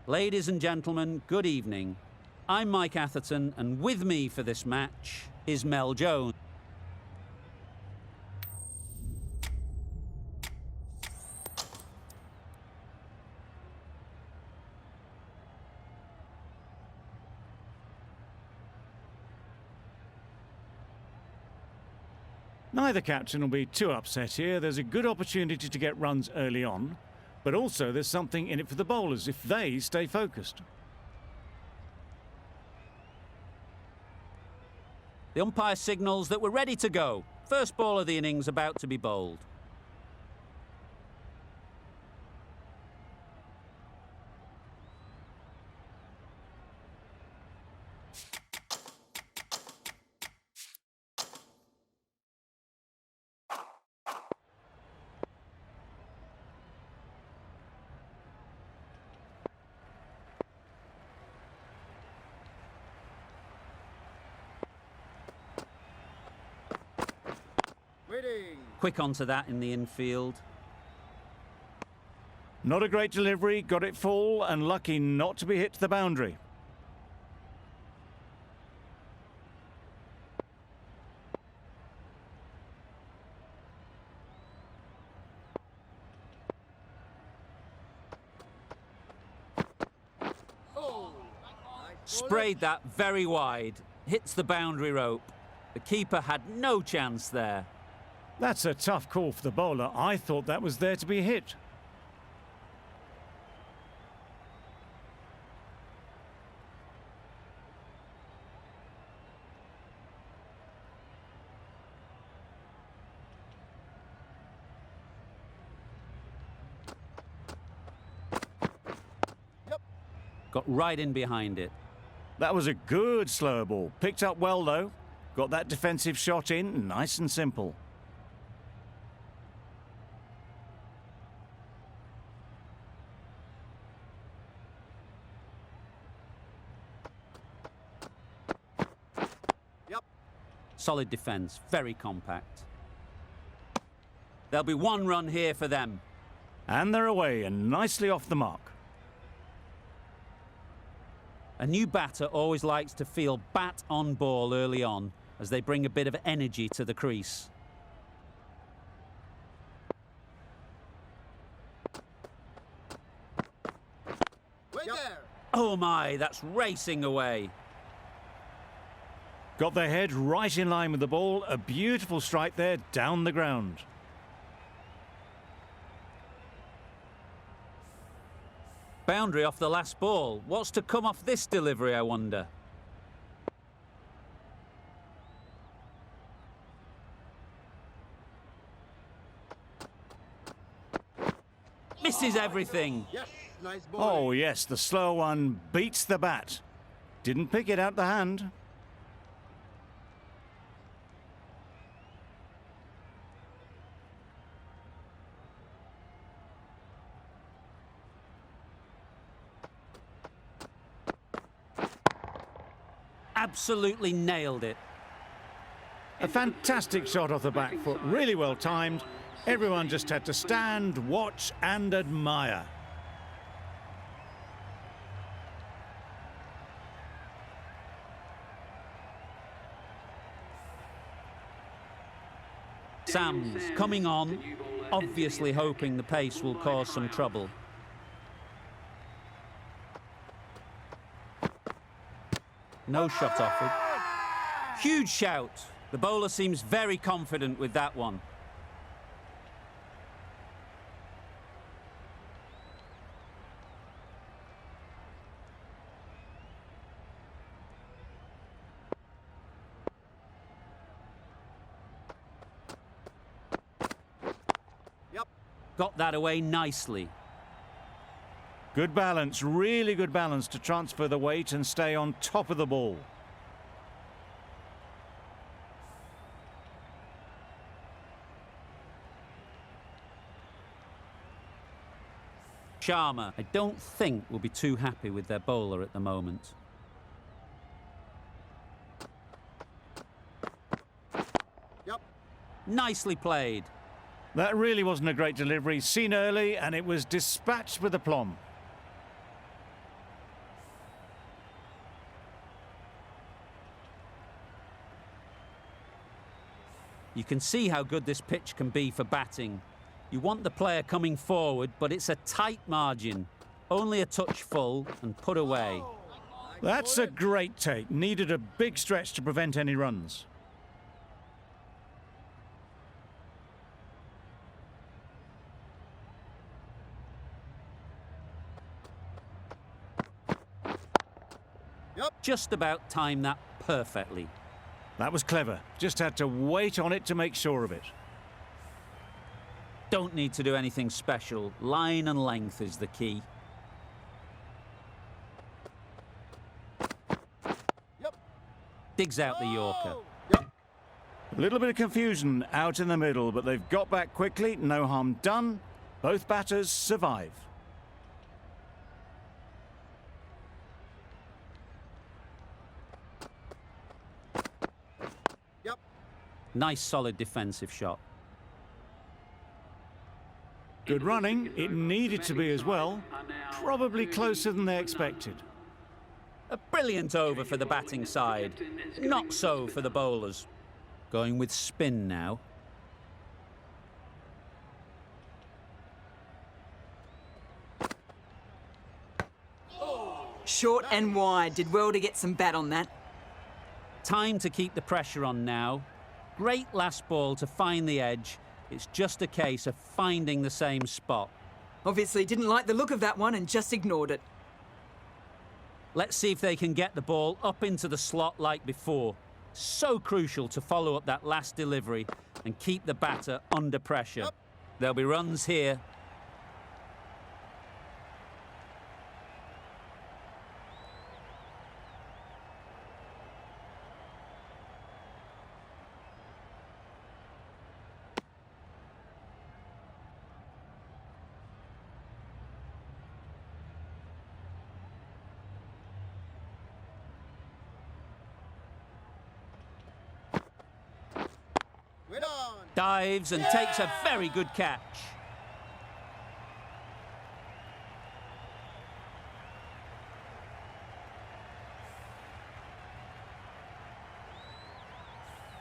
Ladies and gentlemen, good evening. I'm Mike Atherton, and with me for this match is Mel Jones. Neither captain will be too upset here. There's a good opportunity to get runs early on, but also there's something in it for the bowlers if they stay focused. The umpire signals that we're ready to go. First ball of the innings about to be bowled. Quick onto that in the infield. Not a great delivery, got it full and lucky not to be hit to the boundary. Sprayed that very wide. Hits the boundary rope. The keeper had no chance there. That's a tough call for the bowler. I thought that was there to be hit. Got right in behind it. That was a good slow ball. Picked up well though. Got that defensive shot in, nice and simple. Solid defence, very compact. There'll be one run here for them. And they're away and nicely off the mark. A new batter always likes to feel bat on ball early on as they bring a bit of energy to the crease. Oh my, that's racing away. Got their head right in line with the ball. A beautiful strike there down the ground. Boundary off the last ball. What's to come off this delivery, I wonder? Misses everything. Yes, nice ball. Oh yes, the slow one beats the bat. Didn't pick it out the hand. Absolutely nailed it. A fantastic shot off the back foot, really well timed. Everyone just had to stand, watch and admire. Sams coming on, obviously hoping the pace will cause some trouble. No shot offered. Huge shout. The bowler seems very confident with that one. Got that away nicely. Good balance, really good balance to transfer the weight and stay on top of the ball. Sharma, I don't think will be too happy with their bowler at the moment. Nicely played. That really wasn't a great delivery. Seen early and it was dispatched with aplomb. You can see how good this pitch can be for batting. You want the player coming forward, but it's a tight margin. Only a touch full and put away. That's a great take. Needed a big stretch to prevent any runs. Just about timed that perfectly. That was clever. Just had to wait on it to make sure of it. Don't need to do anything special. Line and length is the key. Digs out the Yorker. A little bit of confusion out in the middle, but they've got back quickly. No harm done. Both batters survive. Nice solid defensive shot. Good running. It needed to be as well. Probably closer than they expected. A brilliant over for the batting side. Not so for the bowlers. Going with spin now. Short and wide. Did well to get some bat on that. Time to keep the pressure on now. Great last ball to find the edge. It's just a case of finding the same spot. Obviously didn't like the look of that one and just ignored it. Let's see if they can get the ball up into the slot like before. So crucial to follow up that last delivery and keep the batter under pressure. There'll be runs here. Dives and takes a very good catch.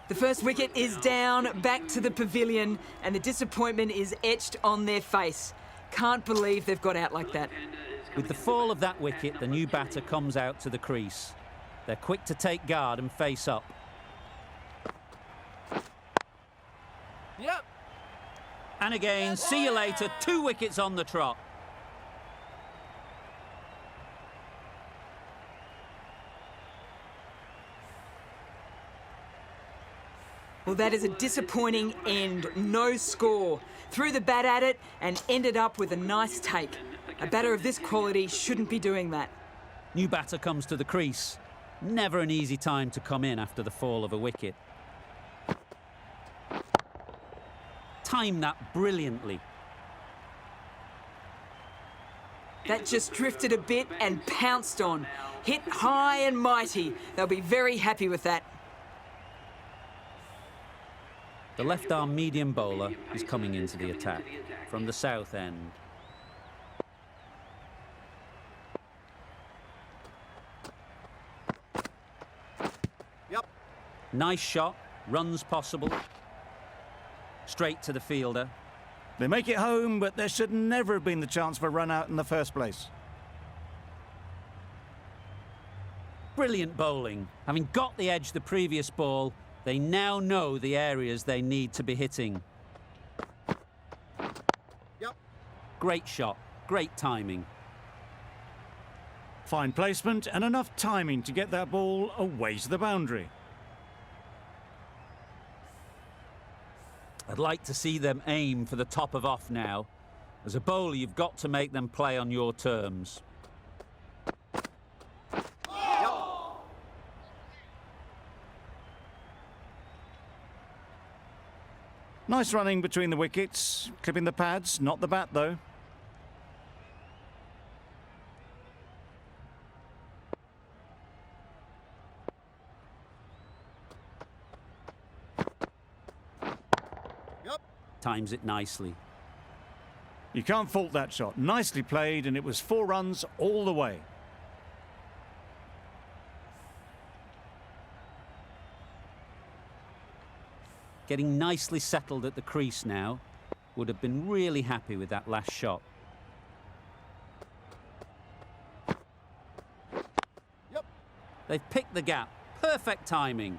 The first wicket is down, back to the pavilion, and the disappointment is etched on their face. Can't believe they've got out like that. With the fall of that wicket, the new batter comes out to the crease. They're quick to take guard and face up. Yep. And again, see you later, 2 wickets on the trot. Well, that is a disappointing end. No score. Threw the bat at it and ended up with a nice take. A batter of this quality shouldn't be doing that. New batter comes to the crease. Never an easy time to come in after the fall of a wicket. Timed that brilliantly. That just drifted a bit and pounced on. Hit high and mighty. They'll be very happy with that. The left-arm medium bowler is coming into the attack from the south end. Nice shot, runs possible. Straight to the fielder. They make it home, but there should never have been the chance for a run out in the first place. Brilliant bowling. Having got the edge the previous ball, they now know the areas they need to be hitting. Great shot, great timing. Fine placement and enough timing to get that ball away to the boundary. I'd like to see them aim for the top of off now. As a bowler, you've got to make them play on your terms. Nice running between the wickets, clipping the pads, not the bat though. Times it nicely. You can't fault that shot. Nicely played, and it was 4 runs all the way. Getting nicely settled at the crease now. Would have been really happy with that last shot. Yep. They've picked the gap. Perfect timing.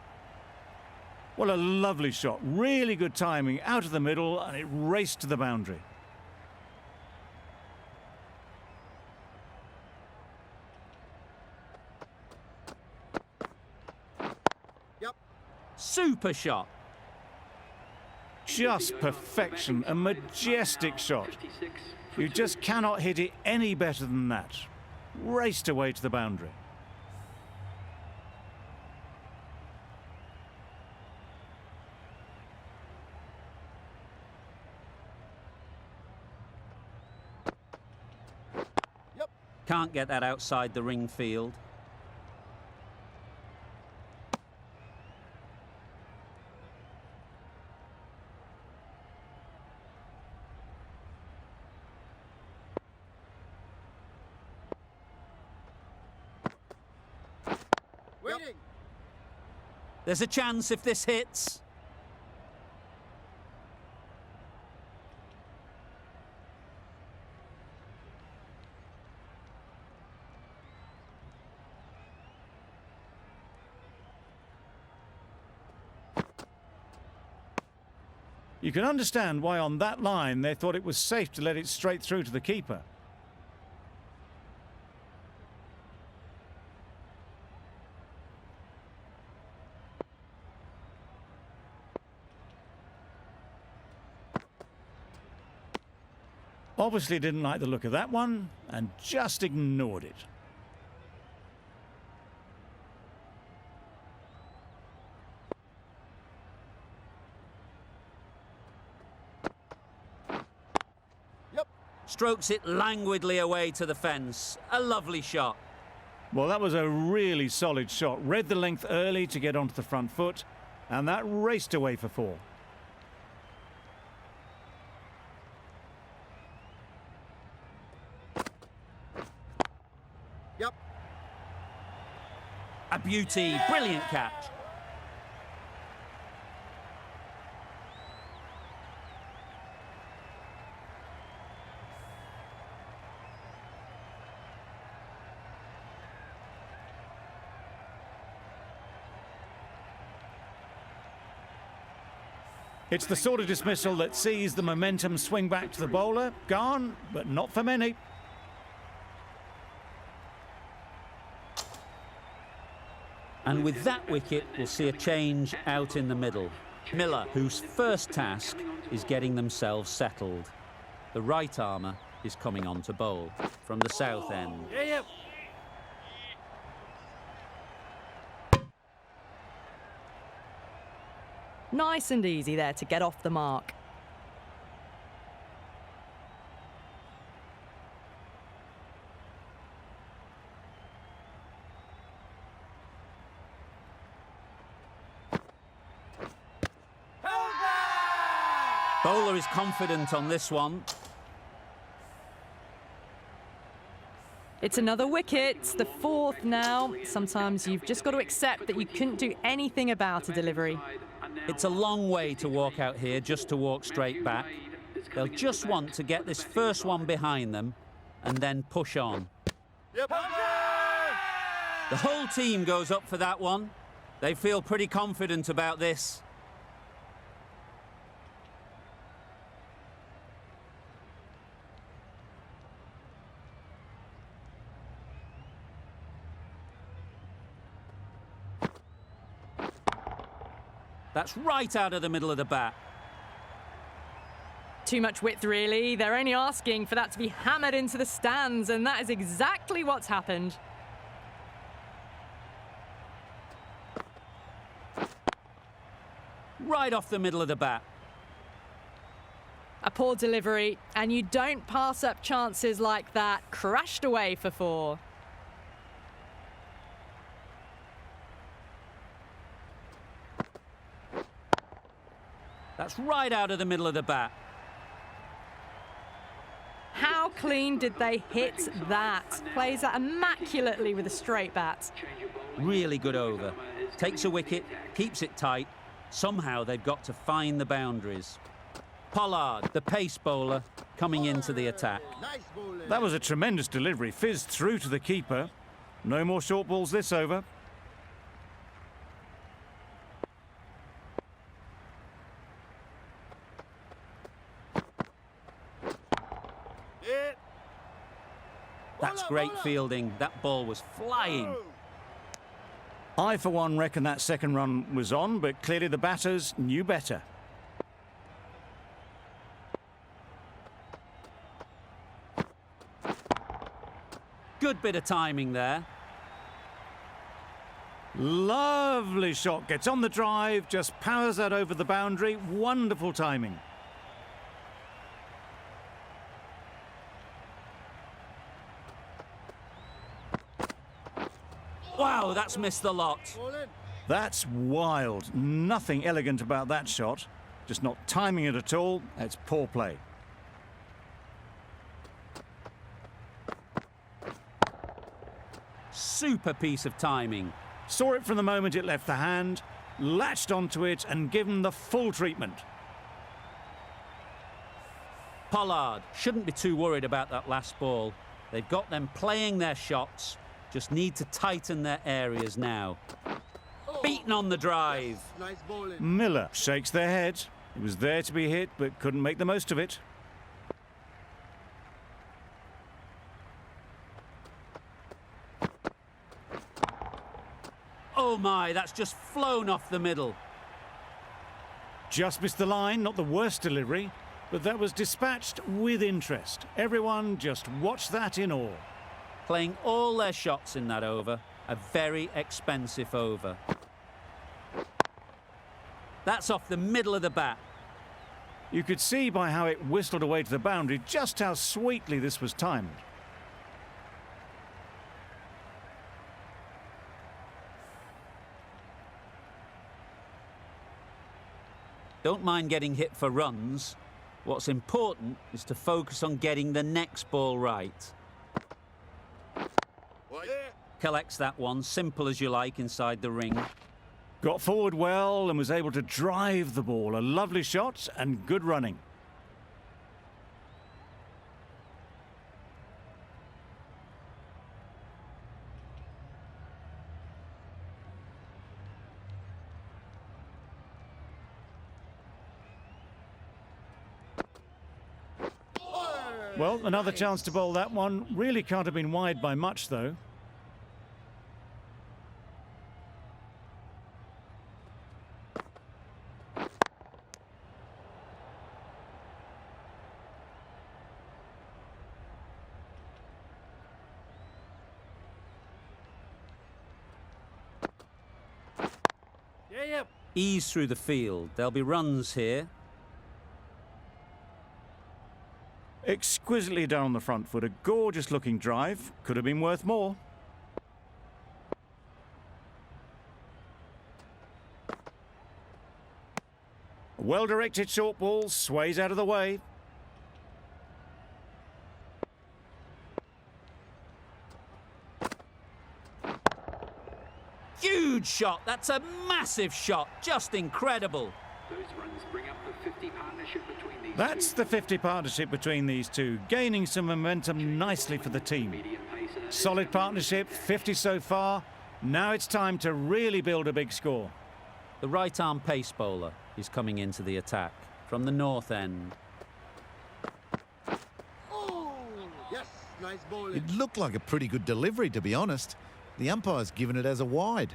What a lovely shot. Really good timing out of the middle, and it raced to the boundary. Yep. Super shot. Just perfection, a majestic shot. You just cannot hit it any better than that. Raced away to the boundary. Yep. Can't get that outside the ring field. Waiting. There's a chance if this hits. You can understand why on that line they thought it was safe to let it straight through to the keeper. Obviously didn't like the look of that one and just ignored it. Yep. Strokes it languidly away to the fence. A lovely shot. Well, that was a really solid shot. Read the length early to get onto the front foot, and that raced away for 4. Yep. A beauty. Brilliant catch. It's the sort of dismissal that sees the momentum swing back to the bowler. Gone, but not for many. And with that wicket, we'll see a change out in the middle. Miller, whose first task is getting themselves settled. The right armour is coming on to bowl from the south end. Nice and easy there to get off the mark. Bowler is confident on this one. It's another wicket, it's the 4th now. Sometimes you've just got to accept that you couldn't do anything about a delivery. It's a long way to walk out here just to walk straight back. They'll just want to get this first one behind them and then push on. Yep. The whole team goes up for that one. They feel pretty confident about this. That's right out of the middle of the bat. Too much width, really. They're only asking for that to be hammered into the stands, and that is exactly what's happened. Right off the middle of the bat. A poor delivery, and you don't pass up chances like that. Crashed away for 4. That's right out of the middle of the bat. How clean did they hit that? Plays that immaculately with a straight bat. Really good over. Takes a wicket, keeps it tight, Somehow they've got to find the boundaries. Pollard, the pace bowler, coming into the attack. Nice bowling. That was a tremendous delivery. Fizzed through to the keeper. No more short balls this over. Hit. That's Bowler, great bowler. fielding. That ball was flying. I, for one, reckon that second run was on, but clearly the batters knew better. Good bit of timing there. Lovely shot. Gets on the drive, just powers that over the boundary. Wonderful timing. Wow, that's missed the lot. Bowling. That's wild. Nothing elegant about that shot. Just not timing it at all. It's poor play. Super piece of timing. Saw it from the moment it left the hand, latched onto it and given the full treatment. Pollard shouldn't be too worried about that last ball. They've got them playing their shots, just need to tighten their areas now. Beaten on the drive. Nice bowling. Miller shakes their head. It was there to be hit, but couldn't make the most of it. Oh my, that's just flown off the middle. Just missed the line, not the worst delivery, but that was dispatched with interest. Everyone just watched that in awe. Playing all their shots in that over. A very expensive over. That's off the middle of the bat. You could see by how it whistled away to the boundary just how sweetly this was timed. Don't mind getting hit for runs. What's important is to focus on getting the next ball right. Collects that one, simple as you like, inside the ring. Got forward well and was able to drive the ball. A lovely shot and good running. Well, another chance to bowl that one. Really can't have been wide by much, though. Yeah. Ease through the field. There'll be runs here. Exquisitely down on the front foot. A gorgeous looking drive. Could have been worth more. A well-directed short ball sways out of the way. Huge shot. That's a massive shot. Just incredible. Those runs bring up the 50 partnership between these That's two. the 50 partnership between these two, gaining some momentum nicely for the team. Medium pacer. Solid partnership, 50 so far. Now it's time to really build a big score. The right-arm pace bowler is coming into the attack from the north end. Oh, yes. Nice bowling. It looked like a pretty good delivery, to be honest. The umpire's given it as a wide.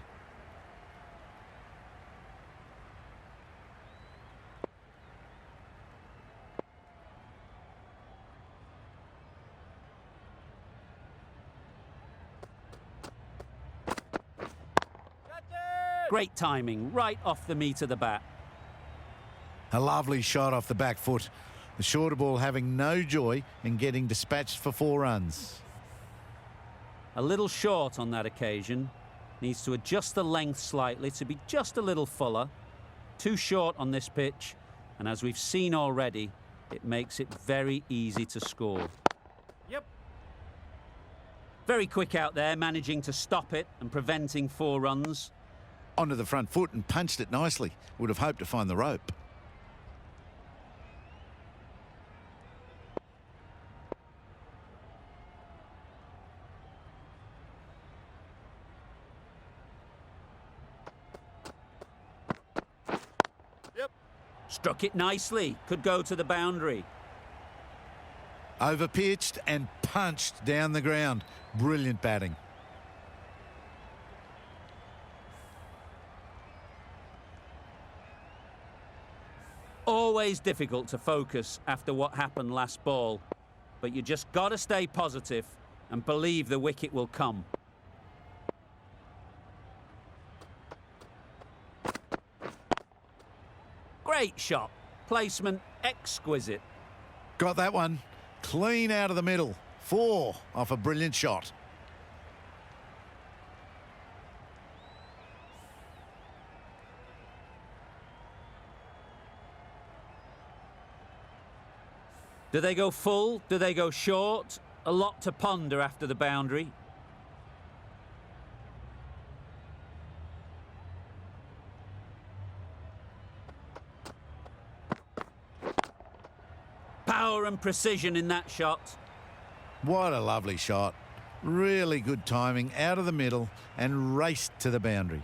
Great timing, right off the meat of the bat. A lovely shot off the back foot. The shorter ball having no joy in getting dispatched for 4 runs. A little short on that occasion. Needs to adjust the length slightly to be just a little fuller. Too short on this pitch, and as we've seen already, it makes it very easy to score. Yep. Very quick out there, managing to stop it and preventing 4 runs. Onto the front foot and punched it nicely. Would have hoped to find the rope. Struck it nicely. Could go to the boundary. Overpitched and punched down the ground. Brilliant batting. Always difficult to focus after what happened last ball, but you just got to stay positive and believe the wicket will come. Great shot. Placement exquisite. Got that one. Clean out of the middle. 4 off a brilliant shot. Do they go full? Do they go short? A lot to ponder after the boundary. Power and precision in that shot. What a lovely shot. Really good timing out of the middle and raced to the boundary.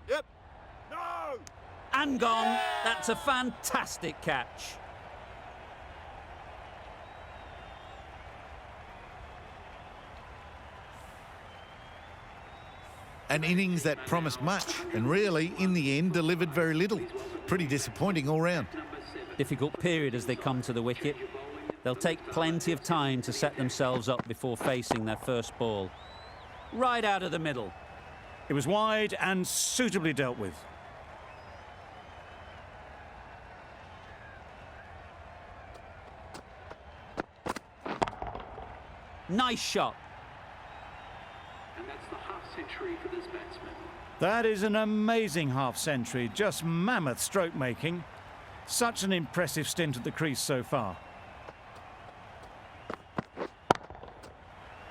Yep. No! And gone. That's a fantastic catch. An innings that promised much and really, in the end, delivered very little. Pretty disappointing all round. Difficult period as they come to the wicket. They'll take plenty of time to set themselves up before facing their first ball. Right out of the middle. It was wide and suitably dealt with. Nice shot. And that's the half-century for this batsman. That is an amazing half-century, just mammoth stroke making. Such an impressive stint at the crease so far.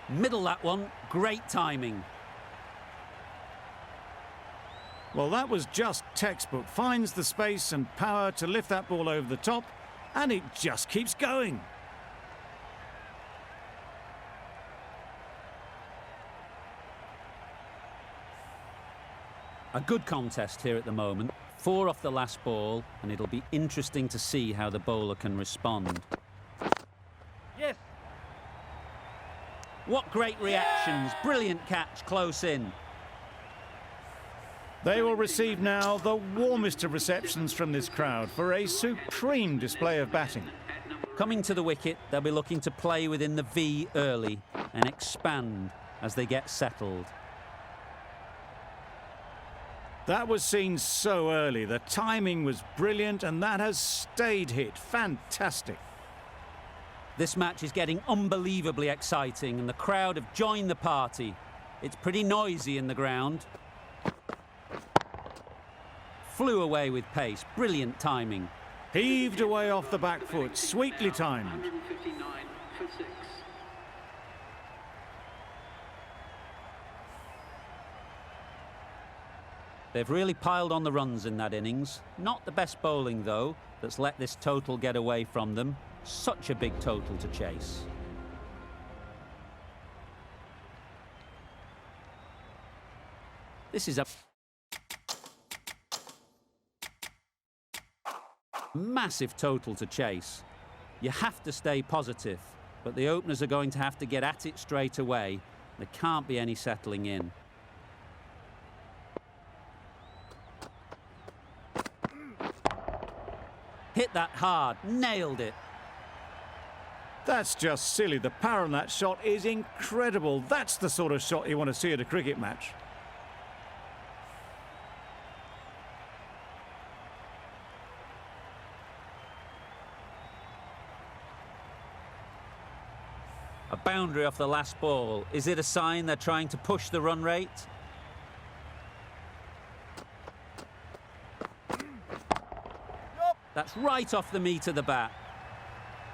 Middle that one, great timing. Well, that was just textbook. Finds the space and power to lift that ball over the top, and it just keeps going. A good contest here at the moment. 4 off the last ball, and it'll be interesting to see how the bowler can respond. Yes. What great reactions. Brilliant catch close in. They will receive now the warmest of receptions from this crowd for a supreme display of batting. Coming to the wicket, they'll be looking to play within the V early and expand as they get settled. That was seen so early. The timing was brilliant, and that has stayed hit. Fantastic. This match is getting unbelievably exciting, and the crowd have joined the party. It's pretty noisy in the ground. Flew away with pace. Brilliant timing. Heaved away off the back foot. Sweetly timed. 159 for 6. They've really piled on the runs in that innings. Not the best bowling, though, that's let this total get away from them. Such a big total to chase. This is a massive total to chase. You have to stay positive, but the openers are going to have to get at it straight away. There can't be any settling in. Hit that hard, nailed it. That's just silly. The power on that shot is incredible. That's the sort of shot you want to see at a cricket match. A boundary off the last ball. Is it a sign they're trying to push the run rate? That's right off the meat of the bat.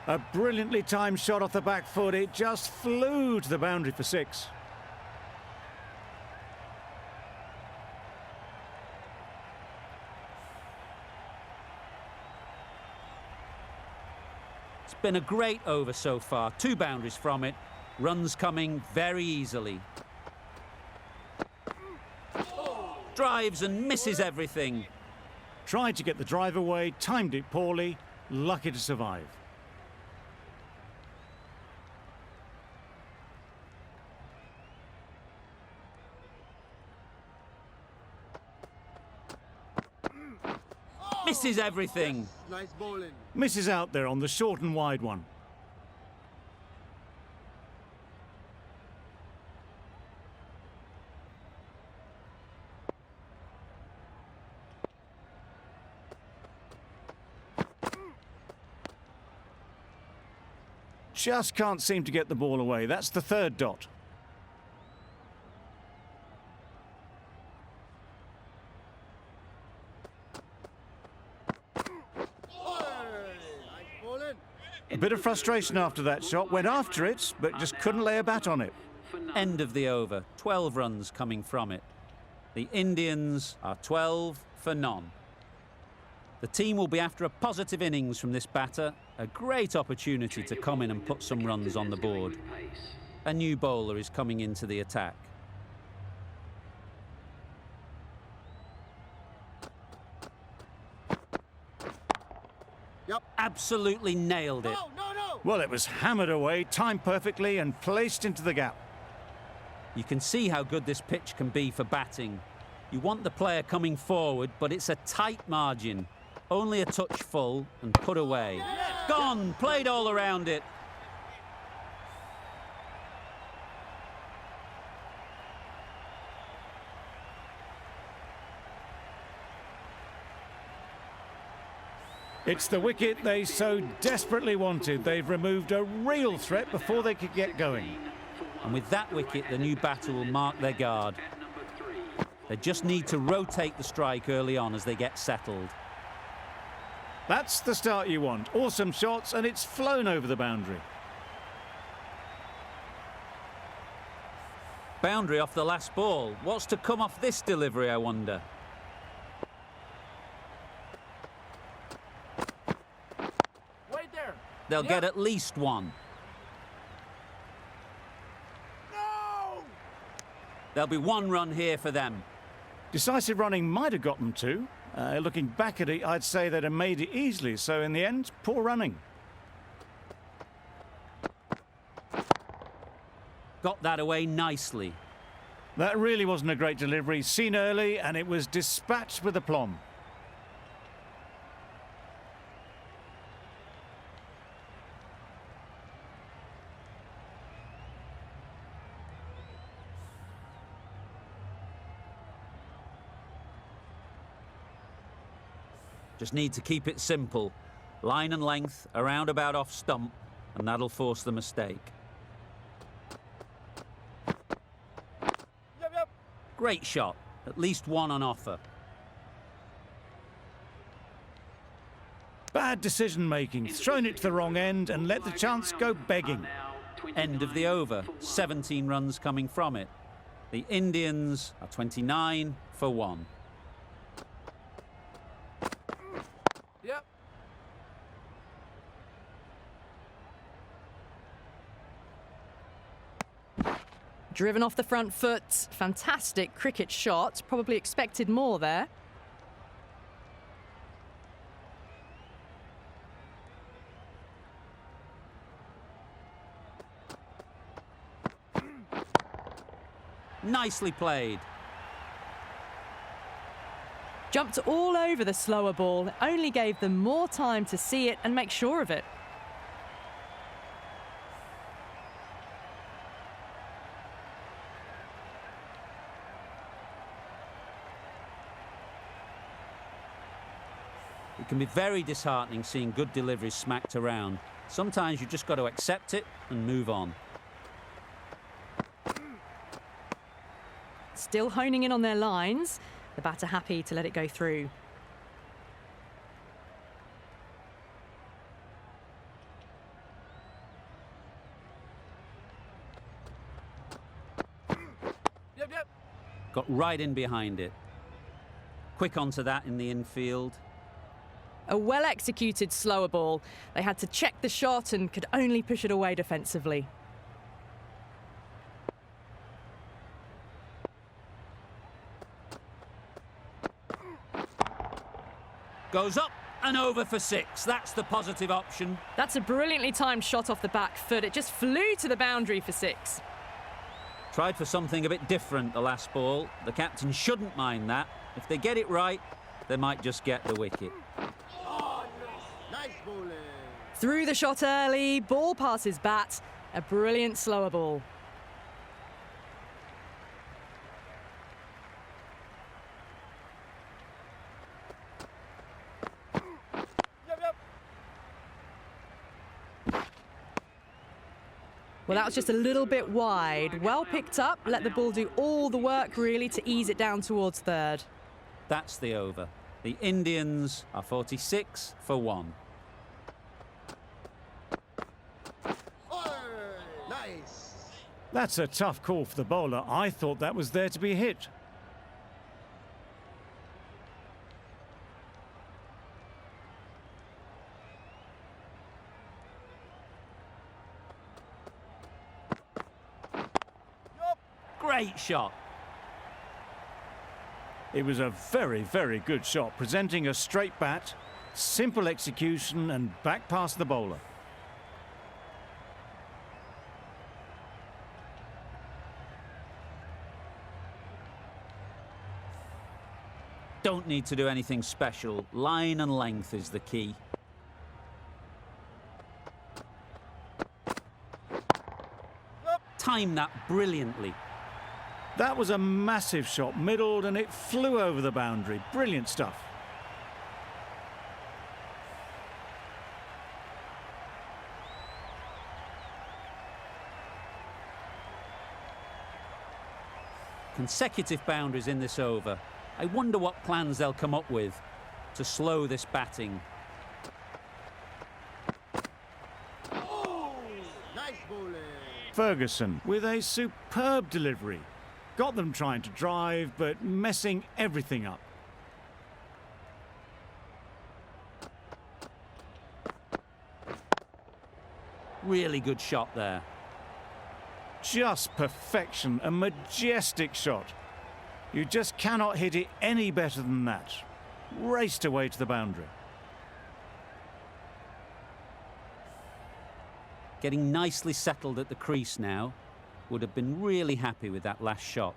A brilliantly timed shot off the back foot. It just flew to the boundary for 6. It's been a great over so far. 2 boundaries from it. Runs coming very easily. Drives and misses everything. Tried to get the drive away, timed it poorly, lucky to survive. Misses everything. Nice bowling. Misses out there on the short and wide one. Just can't seem to get the ball away. That's the 3rd dot. A bit of frustration after that shot. Went after it, but just couldn't lay a bat on it. End of the over. 12 runs coming from it. The Indians are 12 for none. The team will be after a positive innings from this batter. A great opportunity to come in and put some runs on the board. A new bowler is coming into the attack. Yep. Absolutely nailed it. Well, it was hammered away, timed perfectly and placed into the gap. You can see how good this pitch can be for batting. You want the player coming forward, but it's a tight margin. Only a touch full and put away. Gone! Played all around it. It's the wicket they so desperately wanted. They've removed a real threat before they could get going. And with that wicket, the new batter will mark their guard. They just need to rotate the strike early on as they get settled. That's the start you want. Awesome shots, and it's flown over the boundary. Boundary off the last ball. What's to come off this delivery, I wonder? Wait there. They'll get at least one. No! There'll be 1 run here for them. Decisive running might have got them 2. Looking back at it, I'd say they'd have made it easily. So in the end, poor running. Got that away nicely. That really wasn't a great delivery. Seen early, and it was dispatched with aplomb. Just need to keep it simple. Line and length, around about off stump, and that'll force the mistake. Yep. Great shot. At least 1 on offer. Bad decision-making. Thrown it to the wrong end and let the chance go begging. End of the over. 17 runs coming from it. The Indians are 29 for 1. Yep. Driven off the front foot. Fantastic cricket shot. Probably expected more there. Nicely played. Jumped all over the slower ball. Only gave them more time to see it and make sure of it. It can be very disheartening seeing good deliveries smacked around. Sometimes you've just got to accept it and move on. Still honing in on their lines. The batter happy to let it go through. Yep. Got right in behind it. Quick onto that in the infield. A well-executed slower ball. They had to check the shot and could only push it away defensively. Goes up and over for 6. That's the positive option. That's a brilliantly timed shot off the back foot. It just flew to the boundary for 6. Tried for something a bit different the last ball. The captain shouldn't mind that. If they get it right, they might just get the wicket. Nice bowling. Through the shot early, ball passes bat. A brilliant slower ball. Yep. Well, that was just a little bit wide. Well picked up, let the ball do all the work really to ease it down towards third. That's the over. The Indians are 46 for 1. Nice. That's a tough call for the bowler. I thought that was there to be hit. Great shot. It was a very, very good shot, presenting a straight bat, simple execution and back past the bowler. Don't need to do anything special. Line and length is the key. Time that brilliantly. That was a massive shot, middled, and it flew over the boundary. Brilliant stuff. Consecutive boundaries in this over. I wonder what plans they'll come up with to slow this batting. Nice bowling. Ferguson with a superb delivery. Got them trying to drive, but messing everything up. Really good shot there. Just perfection, a majestic shot. You just cannot hit it any better than that. Raced away to the boundary. Getting nicely settled at the crease now. Would have been really happy with that last shot.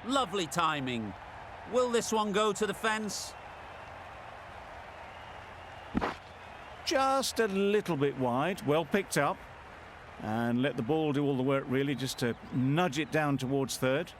Lovely timing. Will this one go to the fence? Just a little bit wide, well picked up. And let the ball do all the work really, just to nudge it down towards third.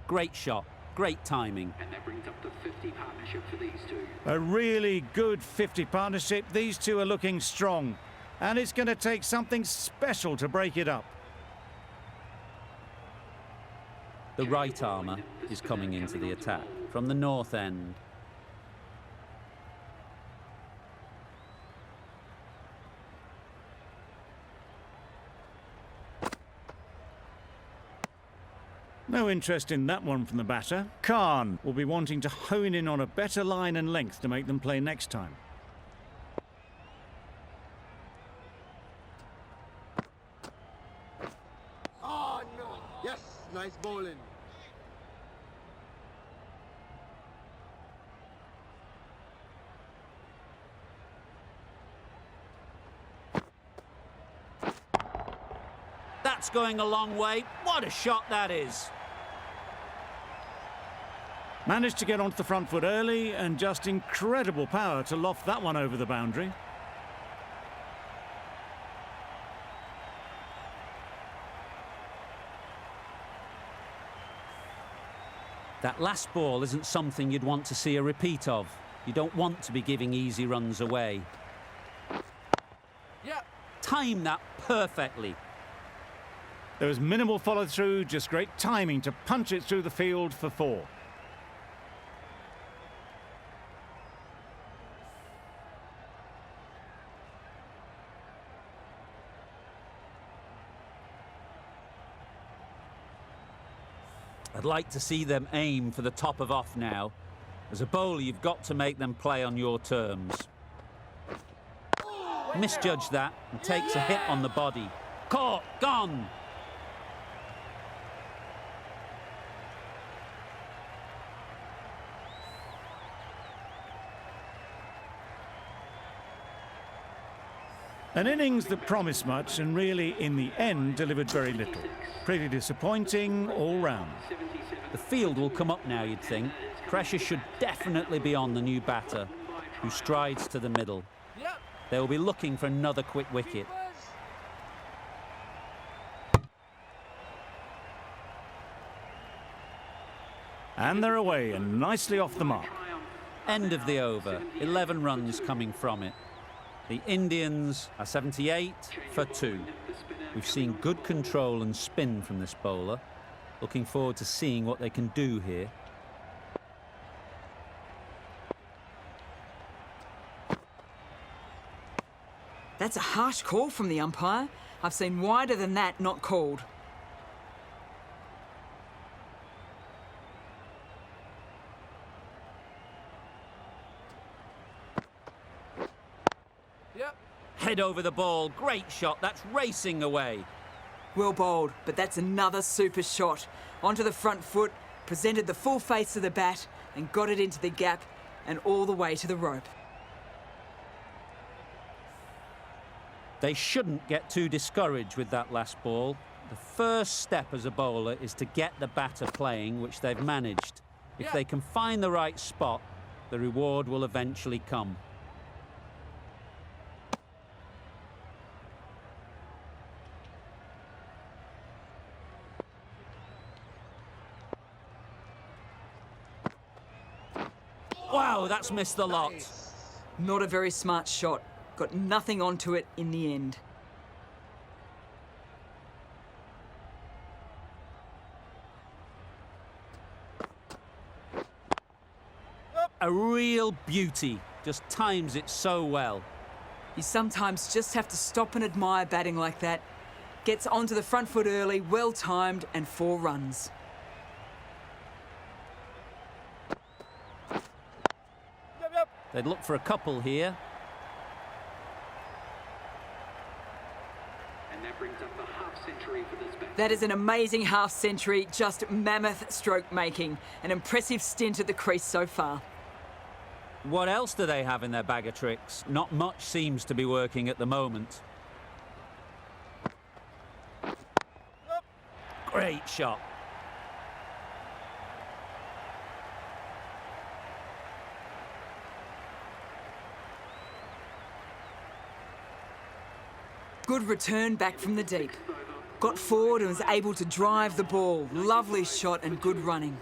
Great shot, great timing. And that brings up the 50 partnership for these two. A really good 50 partnership. These two are looking strong. And it's going to take something special to break it up. The right armour is coming into the attack from the north end. No interest in that one from the batter. Khan will be wanting to hone in on a better line and length to make them play next time. Oh, no. Yes, nice bowling. That's going a long way. What a shot that is. Managed to get onto the front foot early and just incredible power to loft that one over the boundary. That last ball isn't something you'd want to see a repeat of. You don't want to be giving easy runs away. Yeah. Time that perfectly. There was minimal follow-through, just great timing to punch it through the field for 4. I'd like to see them aim for the top of off now. As a bowler, you've got to make them play on your terms. Misjudged that and takes a hit on the body. Caught, gone. An innings that promised much and really, in the end, delivered very little. Pretty disappointing all round. The field will come up now, you'd think. Pressure should definitely be on the new batter, who strides to the middle. They will be looking for another quick wicket. And they're away and nicely off the mark. End of the over, 11 runs coming from it. The Indians are 78 for 2. We've seen good control and spin from this bowler. Looking forward to seeing what they can do here. That's a harsh call from the umpire. I've seen wider than that not called. Head over the ball, great shot, that's racing away. Well bowled, but that's another super shot. Onto the front foot, presented the full face of the bat and got it into the gap and all the way to the rope. They shouldn't get too discouraged with that last ball. The first step as a bowler is to get the batter playing, which they've managed. If they can find the right spot, the reward will eventually come. Wow, that's missed the lot. Not a very smart shot. Got nothing onto it in the end. A real beauty. Just times it so well. You sometimes just have to stop and admire batting like that. Gets onto the front foot early, well timed, and 4 runs. They'd look for a couple here. And that brings up the half century for this batsman. That is an amazing half century, just mammoth stroke making. An impressive stint at the crease so far. What else do they have in their bag of tricks? Not much seems to be working at the moment. Great shot. Good return back from the deep. Got forward and was able to drive the ball. Lovely shot and good running.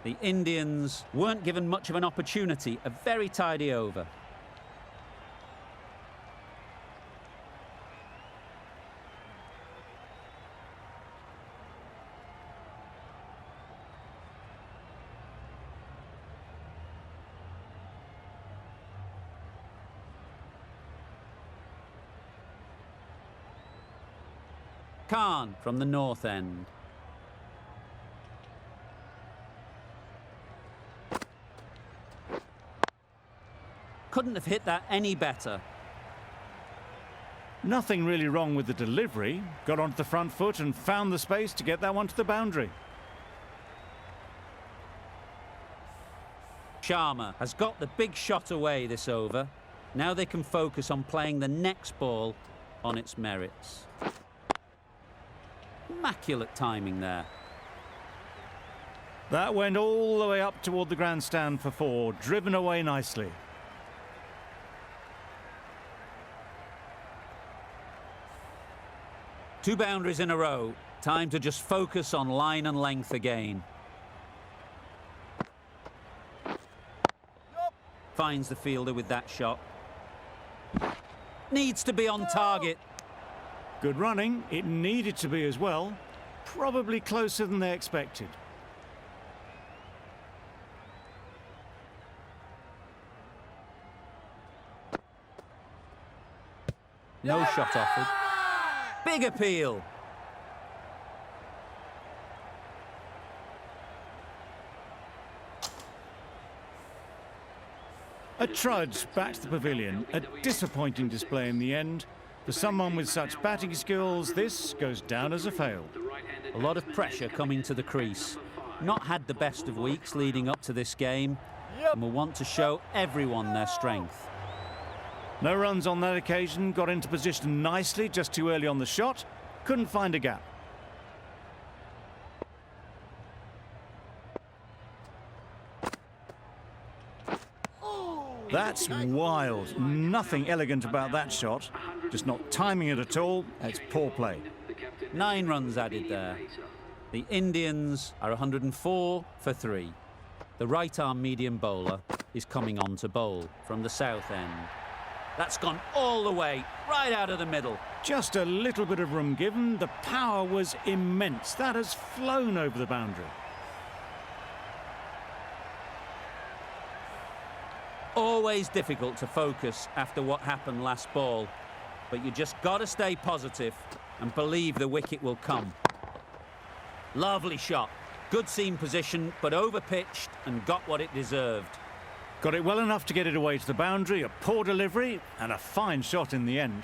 The Indians weren't given much of an opportunity. A very tidy over. Khan from the north end. Couldn't have hit that any better. Nothing really wrong with the delivery. Got onto the front foot and found the space to get that one to the boundary. Sharma has got the big shot away this over. Now they can focus on playing the next ball on its merits. Immaculate timing there. That went all the way up toward the grandstand for 4, driven away nicely. Two boundaries in a row. Time to just focus on line and length again. Finds the fielder with that shot. Needs to be on target. Good running. It needed to be as well. Probably closer than they expected. No shot offered. Big appeal. A trudge back to the pavilion. A disappointing display in the end. For someone with such batting skills, this goes down as a fail. A lot of pressure coming to the crease. Not had the best of weeks leading up to this game, and will want to show everyone their strength. No runs on that occasion, got into position nicely, just too early on the shot. Couldn't find a gap. That's wild. Nothing elegant about that shot. Just not timing it at all. It's poor play. 9 runs added there. The Indians are 104 for 3. The right-arm medium bowler is coming on to bowl from the south end. That's gone all the way, right out of the middle. Just a little bit of room given. The power was immense. That has flown over the boundary. Always difficult to focus after what happened last ball, but you just got to stay positive and believe the wicket will come. Lovely shot. Good seam position, but over-pitched and got what it deserved. Got it well enough to get it away to the boundary, a poor delivery and a fine shot in the end.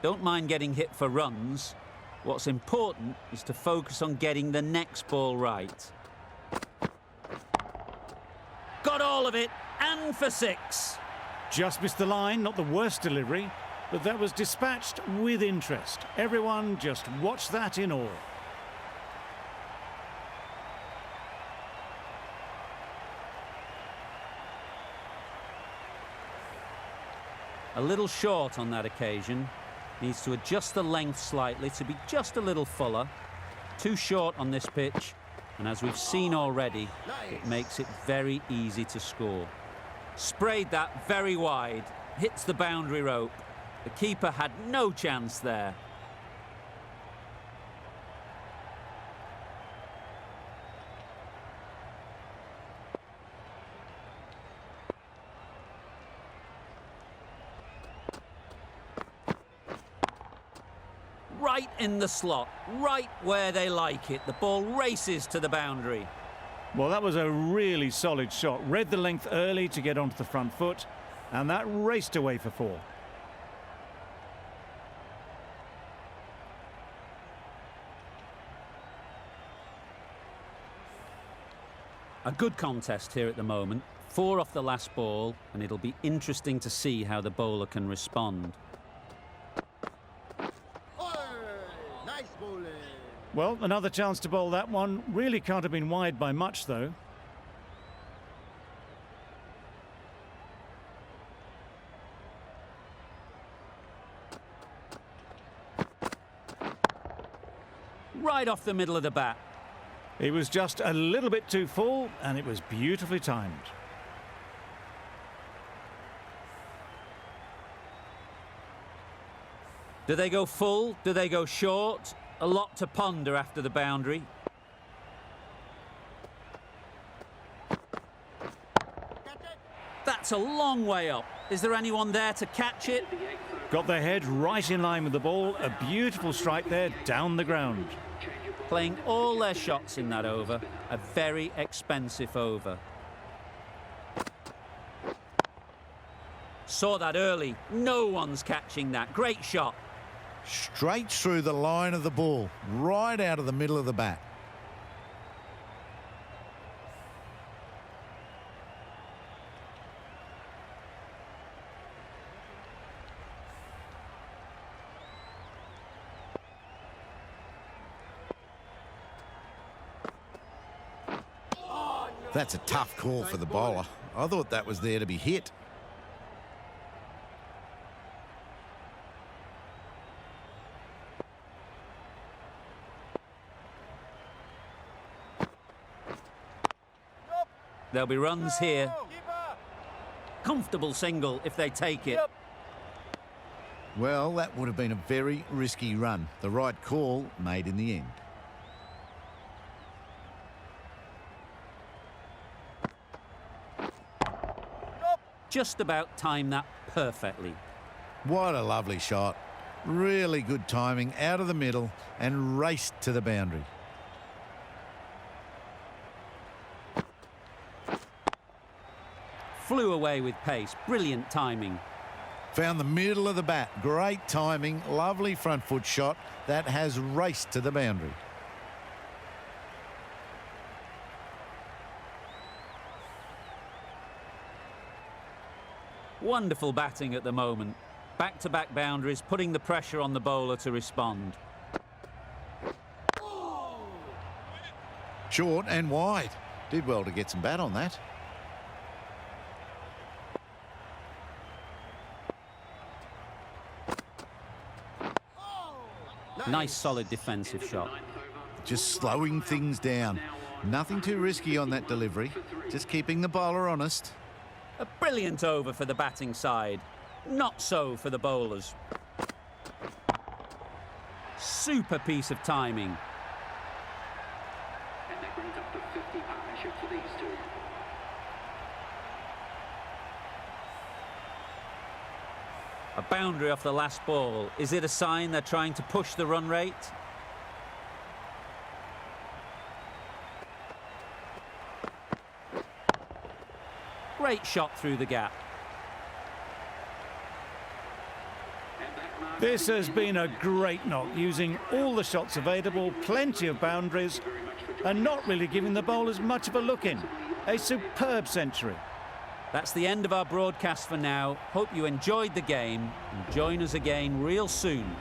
Don't mind getting hit for runs. What's important is to focus on getting the next ball right. Got all of it, and for 6. Just missed the line, not the worst delivery, but that was dispatched with interest. Everyone just watched that in awe. A little short on that occasion. Needs to adjust the length slightly to be just a little fuller. Too short on this pitch, and as we've seen already, it makes it very easy to score. Sprayed that very wide, hits the boundary rope. The keeper had no chance there. Right in the slot, right where they like it. The ball races to the boundary. Well, that was a really solid shot. Read the length early to get onto the front foot, and that raced away for 4. A good contest here at the moment. 4 off the last ball, and it'll be interesting to see how the bowler can respond. Nice bowling. Well, another chance to bowl that one. Really can't have been wide by much, though. Right off the middle of the bat. It was just a little bit too full, and it was beautifully timed. Do they go full? Do they go short? A lot to ponder after the boundary. That's a long way up. Is there anyone there to catch it? Got their head right in line with the ball. A beautiful strike there, down the ground. Playing all their shots in that over. A very expensive over. Saw that early. No one's catching that. Great shot. Straight through the line of the ball, right out of the middle of the bat. That's a tough call for the bowler. I thought that was there to be hit. There'll be runs here. Comfortable single if they take it. Well, that would have been a very risky run. The right call made in the end. Just about timed that perfectly. What a lovely shot. Really good timing out of the middle and raced to the boundary. Flew away with pace. Brilliant timing. Found the middle of the bat. Great timing. Lovely front foot shot that has raced to the boundary. Wonderful batting at the moment. Back-to-back boundaries, putting the pressure on the bowler to respond. Short and wide. Did well to get some bat on that. Nice solid defensive shot. Just slowing things down. Nothing too risky on that delivery. Just keeping the bowler honest. A brilliant over for the batting side. Not so for the bowlers. Super piece of timing. And that brings up the 50 partnership for these two. A boundary off the last ball. Is it a sign they're trying to push the run rate? Great shot through the gap. This has been a great knock, using all the shots available, plenty of boundaries, and not really giving the bowlers much of a look in. A superb century. That's the end of our broadcast for now. Hope you enjoyed the game and join us again real soon